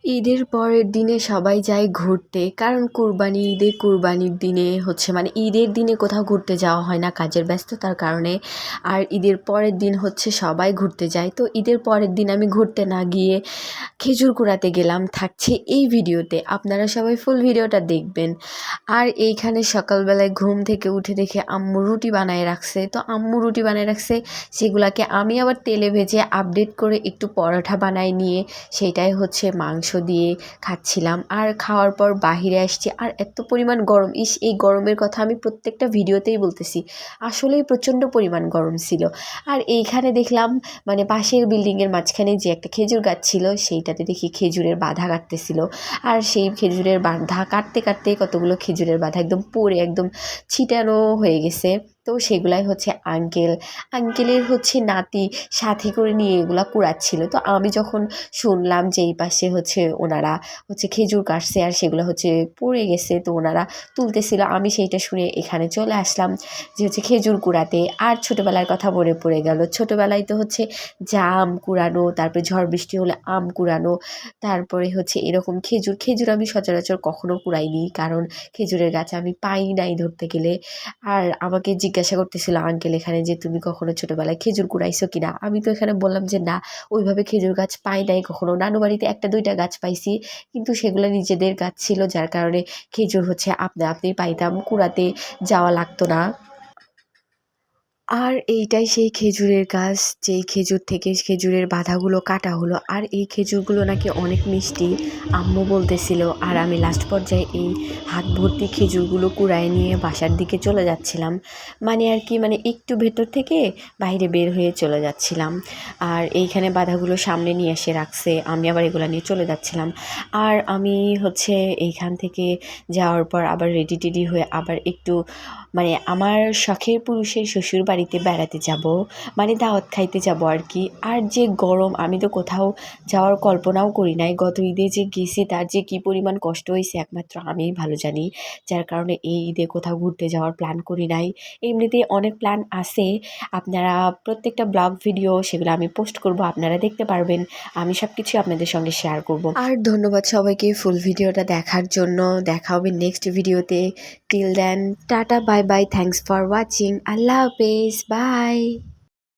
ঈদের পরের দিনে সবাই যায় ঘুরতে, কারণ কুরবানির দিনে মানে ঈদের দিনে কোথাও ঘুরতে যাওয়া হয় না কাজের ব্যস্ততার কারণে। আর ঈদের পরের দিন সবাই ঘুরতে যায়। তো ঈদের পরের দিন আমি ঘুরতে না গিয়ে খেজুর কুড়াতে গেলাম, থাকছে এই ভিডিওতে। আপনারা সবাই ফুল ভিডিওটা দেখবেন। আর এইখানে সকালবেলায় ঘুম থেকে উঠে দেখে আম্মু রুটি বানায় রাখছে। তো আম্মু রুটি বানায় রাখছে, সেগুলাকে আমি আবার তেলে ভেজে আপডেট করে একটু পরোটা বানায় নিয়ে সেইটাই মাংস দিয়ে খাচ্ছিলাম। আর খাওয়ার পর বাহিরে আসছি, আর এত পরিমাণ গরম, এই গরমের কথা আমি প্রত্যেকটা ভিডিওতেই বলতেছি, আসলেই প্রচণ্ড পরিমাণ গরম ছিল। আর এইখানে দেখলাম মানে পাশের বিল্ডিংয়ের মাঝখানে যে একটা খেজুর গাছ ছিল, সেইটাতে দেখি খেজুরের বাধা কাটতেছিল। আর সেই খেজুরের বাধা কাটতে কাটতে কতগুলো খেজুরের বাধা একদম পড়ে একদম ছিটানো হয়ে গেছে। তো সেগুলাই আঙ্কেলের নাতি সাথে করে নিয়ে এগুলা কুড়াচ্ছিল। তো আমি যখন শুনলাম যে এই পাশে ওনারা খেজুর কাটছে আর সেগুলো পড়ে গেছে, তো ওনারা তুলতেছিল, আমি সেইটা শুনে এখানে চলে আসলাম যে খেজুর কুড়াতে। আর ছোটোবেলার কথা মনে পড়ে গেল। ছোটোবেলায় তো জাম কুড়ানো, তারপরে ঝড় বৃষ্টি হলে আম কুড়ানো, তারপরে এরকম খেজুর আমি সচরাচর কখনো কুড়াইনি, কারণ খেজুরের গাছ আমি পাই নাই ধরতে গেলে। আর আমাকে জিজ্ঞাসা করতেছিল আঙ্কেল এখানে যে তুমি কখনো ছোটোবেলায় খেজুর কুড়াইছো কিনা। আমি তো এখানে বললাম যে না, ওইভাবে খেজুর গাছ পাই নাই কখনো। নানু বাড়িতে একটা দুইটা গাছ পাইছি, কিন্তু সেগুলো নিজেদের গাছ ছিল, যার কারণে খেজুর আপনা আপনি পাইতাম, কুড়াতে যাওয়া লাগতো না। আর এইটাই সেই খেজুরের গাছ, যেই খেজুর থেকে খেজুরের বাধাগুলো কাটা হলো। আর এই খেজুরগুলো নাকি অনেক মিষ্টি, আম্মু বলতেছিল। আর আমি লাস্ট পর্যায়ে এই হাত ভর্তি খেজুরগুলো কুড়ায় নিয়ে বাসার দিকে চলে যাচ্ছিলাম, মানে একটু ভেতর থেকে বাইরে বের হয়ে চলে যাচ্ছিলাম। আর এইখানে বাধাগুলো সামনে নিয়ে এসে রাখছে, আমি আবার এগুলো নিয়ে চলে যাচ্ছিলাম। আর আমি এইখান থেকে যাওয়ার পর আবার রেডি টেডি হয়ে আবার একটু আমার শখের পুরুষের শ্বশুর বাড়িতে বেড়াতে যাব, দাওয়াত খাইতে যাব আর কি। আর যে গরম, আমি তো কোথাও যাওয়ার কল্পনাও করি নাই। গত ঈদে যে গেছি তার যে কী পরিমাণ কষ্ট হয়েছে একমাত্র আমিই ভালো জানি, যার কারণে এই ঈদে কোথাও ঘুরতে যাওয়ার প্ল্যান করি নাই। এমনিতেই অনেক প্ল্যান আছে, আপনারা প্রত্যেকটা ব্লগ ভিডিও সেগুলো আমি পোস্ট করব, আপনারা দেখতে পারবেন, আমি সব কিছু আপনাদের সঙ্গে শেয়ার করব। আর ধন্যবাদ সবাইকে ফুল ভিডিওটা দেখার জন্য। দেখা হবে নেক্সট ভিডিওতে। Till then tata, bye bye, thanks for watching, আল্লাহ হাফেজ, বাই।